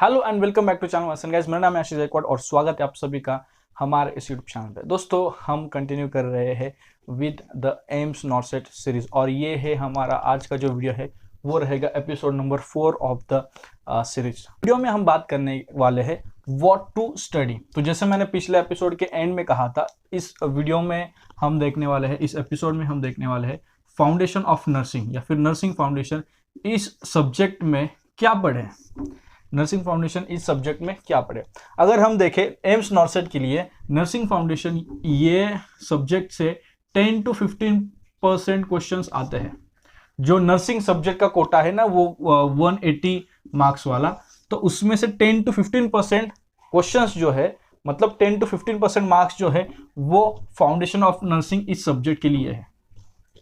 Hello and welcome back to channel वसन guys. मेरा नाम है आशीष गायकवाड़ और स्वागत है आप सभी का हमारे इस यूट्यूब चैनल पे। दोस्तों हम कंटिन्यू कर रहे हैं विद द एम्स नॉर्सेट सीरीज और ये है हमारा आज का जो वीडियो है वो रहेगा episode number 4 of the series. Video में हम बात करने वाले हैं व्हाट टू स्टडी। तो जैसे मैंने पिछले एपिसोड के एंड में कहा था, इस वीडियो में हम देखने वाले हैं, इस एपिसोड में हम देखने वाले हैं फाउंडेशन ऑफ नर्सिंग या फिर नर्सिंग फाउंडेशन। इस सब्जेक्ट में क्या पढ़े, नर्सिंग फाउंडेशन इस सब्जेक्ट में क्या पढ़े। अगर हम देखें एम्स नॉर्सेट के लिए नर्सिंग फाउंडेशन ये सब्जेक्ट से 10 to 15% क्वेश्चंस आते हैं। जो नर्सिंग सब्जेक्ट का कोटा है ना वो 180 मार्क्स वाला, तो उसमें से 10 to 15% क्वेश्चंस जो है, मतलब 10 to 15% मार्क्स जो है वो फाउंडेशन ऑफ नर्सिंग इस सब्जेक्ट के लिए है।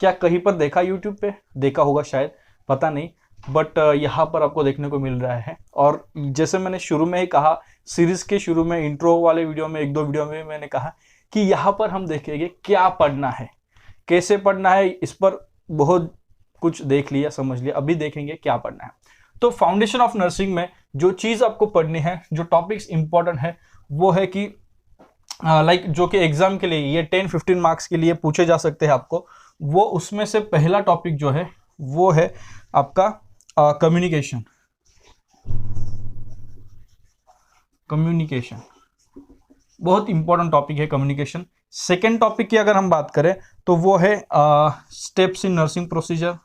क्या कहीं पर देखा, यूट्यूब पे देखा होगा शायद, पता नहीं, बट यहाँ पर आपको देखने को मिल रहा है। और जैसे मैंने शुरू में ही कहा, सीरीज के शुरू में इंट्रो वाले वीडियो में, एक दो वीडियो में मैंने कहा कि यहाँ पर हम देखेंगे क्या पढ़ना है, कैसे पढ़ना है। इस पर बहुत कुछ देख लिया, समझ लिया, अभी देखेंगे क्या पढ़ना है। तो फाउंडेशन ऑफ नर्सिंग में जो चीज़ आपको पढ़नी है, जो टॉपिक्स इंपॉर्टेंट है वो है कि जो कि एग्जाम के लिए ये 10-15 मार्क्स के लिए पूछे जा सकते हैं आपको, वो उसमें से पहला टॉपिक जो है वो है आपका कम्युनिकेशन। कम्युनिकेशन बहुत इंपॉर्टेंट टॉपिक है कम्युनिकेशन। सेकेंड टॉपिक की अगर हम बात करें तो वो है स्टेप्स इन नर्सिंग प्रोसीजर।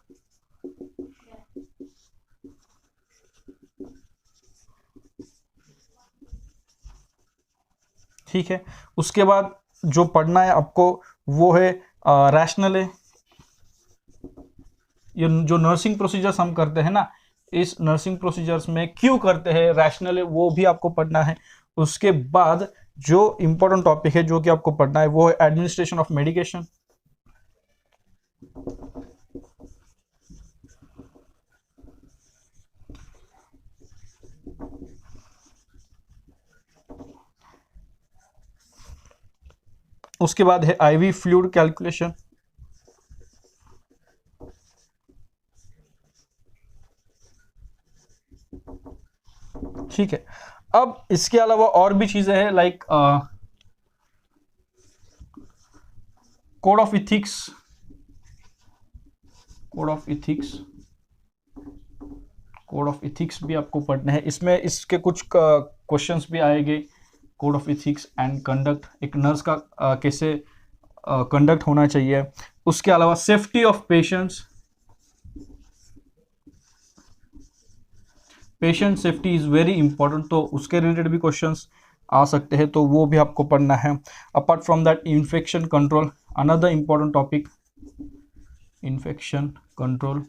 ठीक है, उसके बाद जो पढ़ना है आपको वो है रैशनल है। ये जो नर्सिंग प्रोसीजर्स हम करते हैं ना, इस नर्सिंग प्रोसीजर्स में क्यों करते हैं, रैशनल है, वो भी आपको पढ़ना है। उसके बाद जो इंपॉर्टेंट टॉपिक है जो कि आपको पढ़ना है वो है एडमिनिस्ट्रेशन ऑफ मेडिकेशन। उसके बाद है आईवी फ्लूइड कैलकुलेशन। ठीक है, अब इसके अलावा और भी चीजें हैं like code of ethics. Code of ethics भी आपको पढ़ना है। इसमें इसके कुछ क्वेश्चंस भी आएंगे। Code of ethics and conduct, एक नर्स का कैसे कंडक्ट होना चाहिए। उसके अलावा safety of patients, patient safety is very important, तो उसके रिलेटेड भी क्वेश्चंस आ सकते हैं, तो वो भी आपको पढ़ना है। Apart from that infection control, another important topic, infection control.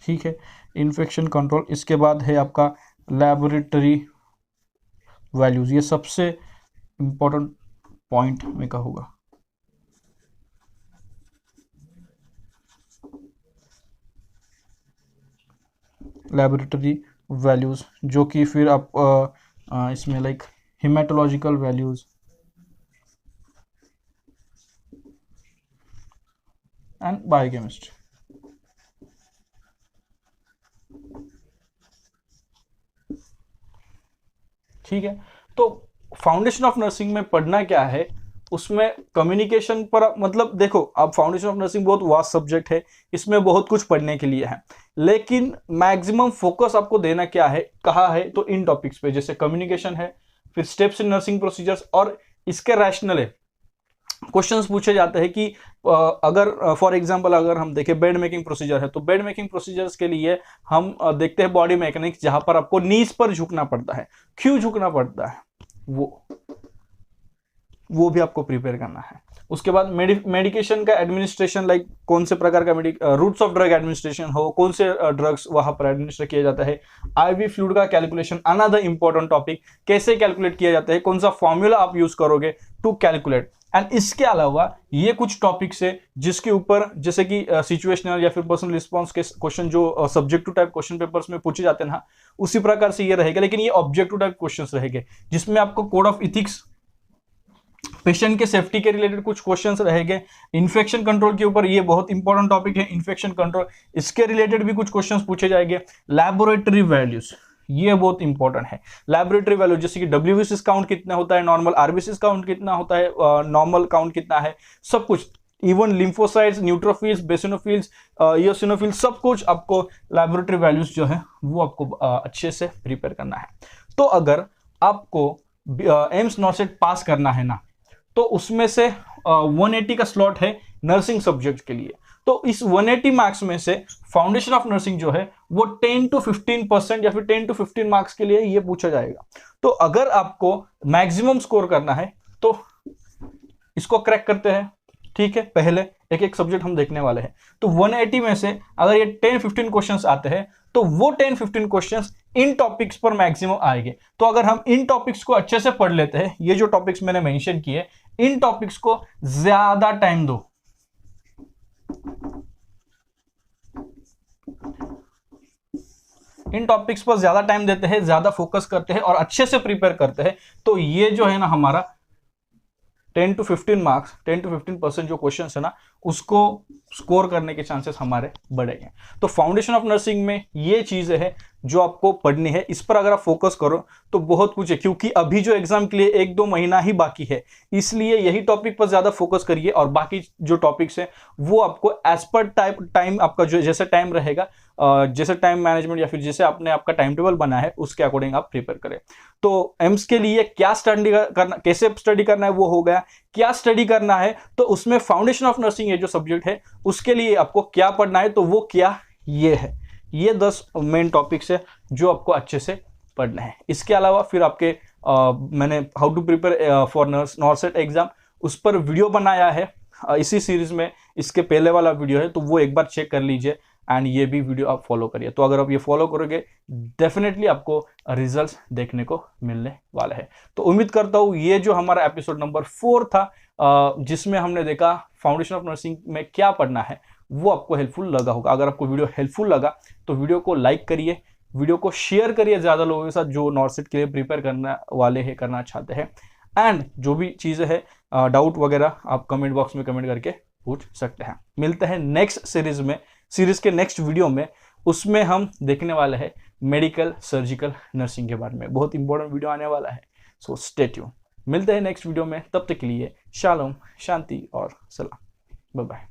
ठीक है, इन्फेक्शन कंट्रोल। इसके बाद है आपका लैबोरेटरी वैल्यूज, ये सबसे इंपॉर्टेंट पॉइंट मैं कहूँगा। लैबोरेटरी वैल्यूज जो कि फिर आप इसमें like haematological values and biochemistry. ठीक है, तो फाउंडेशन ऑफ नर्सिंग में पढ़ना क्या है, उसमें कम्युनिकेशन पर, मतलब देखो अब फाउंडेशन ऑफ नर्सिंग बहुत वास्ट सब्जेक्ट है, इसमें बहुत कुछ पढ़ने के लिए है, लेकिन मैक्सिमम फोकस आपको देना क्या है, कहा है तो इन टॉपिक्स पे, जैसे कम्युनिकेशन है, फिर स्टेप्स इन नर्सिंग प्रोसीजर्स और इसके रैशनल है। क्वेश्चंस पूछे जाते हैं कि अगर फॉर एग्जांपल अगर हम देखें बेड मेकिंग प्रोसीजर है, तो बेड मेकिंग प्रोसीजर्स के लिए हम देखते हैं बॉडी मैकेनिक्स, जहां पर आपको नीज पर झुकना पड़ता है। क्यों झुकना पड़ता है वो भी आपको प्रिपेयर करना है। उसके बाद मेडिकेशन का एडमिनिस्ट्रेशन, लाइक कौन से प्रकार का रूट्स ऑफ ड्रग एडमिनिस्ट्रेशन हो, कौन से ड्रग्स वहां पर एडमिनिस्टर किया जाता है। आईवी फ्लूइड का कैलकुलेशन, अनदर इंपॉर्टेंट टॉपिक, कैसे कैलकुलेट किया जाता है, कौन सा फॉर्मूला आप यूज करोगे टू कैलकुलेट। एंड इसके अलावा ये कुछ टॉपिक्स है जिसके ऊपर, जैसे कि सिचुएशनल या फिर पर्सनल रिस्पॉन्स के क्वेश्चन जो सब्जेक्टिव टाइप क्वेश्चन पेपर्स में पूछे जाते हैं ना, उसी प्रकार से ये रहेगा, लेकिन ये ऑब्जेक्टिव टाइप क्वेश्चंस रहेंगे, जिसमें आपको कोड ऑफ इथिक्स, पेशेंट के सेफ्टी के रिलेटेड कुछ क्वेश्चंस रहेंगे। इन्फेक्शन कंट्रोल के ऊपर, ये बहुत इंपॉर्टेंट टॉपिक है इन्फेक्शन कंट्रोल, इसके रिलेटेड भी कुछ क्वेश्चंस पूछे जाएंगे। लैबोरेटरी वैल्यूज, ये बहुत इंपॉर्टेंट है। लैबोरेटरी वैल्यू जैसे कि WBCs काउंट कितना होता है, नॉर्मल RBCs काउंट कितना होता है, नॉर्मल काउंट कितना है, सब कुछ, इवन लिम्फोसाइट्स, न्यूट्रोफिल्स, बेसिनोफिल्स, इयोसिनोफिल्स, सब कुछ आपको लैबोरेटरी वैल्यूज जो है वो आपको अच्छे से प्रिपेयर करना है। तो अगर आपको एम्स नॉर्सेट पास करना है ना, तो उसमें से 180 का स्लॉट है नर्सिंग सब्जेक्ट के लिए। तो इस 180 मार्क्स में से फाउंडेशन ऑफ नर्सिंग जो है वो 10 to 15% या फिर 10 to 15 मार्क्स के लिए ये पूछा जाएगा। तो अगर आपको मैक्सिमम स्कोर करना है तो इसको क्रैक करते हैं, ठीक है। पहले एक एक सब्जेक्ट हम देखने वाले हैं। तो 180 में से अगर ये 10-15 क्वेश्चंस आते हैं तो वो 10-15 क्वेश्चंस इन टॉपिक्स पर मैक्सिमम आएंगे। तो अगर हम इन टॉपिक्स को अच्छे से पढ़ लेते हैं, ये जो टॉपिक्स मैंने मेंशन किए, इन टॉपिक्स को ज्यादा टाइम दो, इन टॉपिक्स पर ज्यादा टाइम देते हैं, ज्यादा फोकस करते हैं और अच्छे से प्रिपेयर करते हैं, तो ये जो है ना हमारा 10 to 15 मार्क्स, 10 to 15% जो क्वेश्चन है ना, उसको स्कोर करने के चांसेस हमारे बढ़ेंगे। तो फाउंडेशन ऑफ नर्सिंग में ये चीजें हैं जो आपको पढ़नी है। इस पर अगर आप फोकस करो तो बहुत कुछ है, क्योंकि अभी जो एग्जाम के लिए 1-2 महीना ही बाकी है, इसलिए यही टॉपिक पर ज्यादा फोकस करिए और बाकी जो टॉपिक्स है वो आपको एज पर टाइम आपका जो जैसे टाइम रहेगा, जैसे टाइम मैनेजमेंट या फिर जैसे आपने आपका टाइम टेबल बना है उसके अकॉर्डिंग आप प्रिपेयर करें। तो एम्स के लिए क्या स्टडी करना, कैसे स्टडी करना है वो हो गया। क्या स्टडी करना है तो उसमें फाउंडेशन ऑफ नर्सिंग ये जो सब्जेक्ट है उसके लिए आपको क्या पढ़ना है, तो वो क्या ये है, ये 10 मेन टॉपिक्स है जो आपको अच्छे से पढ़ना है। इसके अलावा फिर आपके मैंने how to prepare for NORCET exam उस पर वीडियो बनाया है इसी सीरीज में, इसके पहले वाला वीडियो है, तो वो एक बार चेक कर लीजिए एंड ये भी वीडियो आप फॉलो करिए। तो अगर आप ये फॉलो करोगे डेफिनेटली आपको रिजल्ट्स देखने को मिलने वाला है। तो उम्मीद करता हूँ ये जो हमारा एपिसोड नंबर 4 था, जिसमें हमने देखा फाउंडेशन ऑफ नर्सिंग में क्या पढ़ना है, वो आपको हेल्पफुल लगा होगा। अगर आपको वीडियो हेल्पफुल लगा तो वीडियो को लाइक करिए, वीडियो को शेयर करिए ज़्यादा लोगों के साथ जो नॉर्सेट के लिए प्रिपेयर करने वाले हैं, करना चाहते हैं। एंड जो भी चीज़ें हैं, डाउट वगैरह आप कमेंट बॉक्स में कमेंट करके पूछ सकते हैं। मिलते हैं नेक्स्ट सीरीज में, सीरीज के नेक्स्ट वीडियो में। उसमें हम देखने वाले हैं मेडिकल सर्जिकल नर्सिंग के बारे में, बहुत इंपॉर्टेंट वीडियो आने वाला है। So stay tune. मिलते हैं नेक्स्ट वीडियो में, तब तक के लिए शालोम, शांति और सलाम, बाय बाय।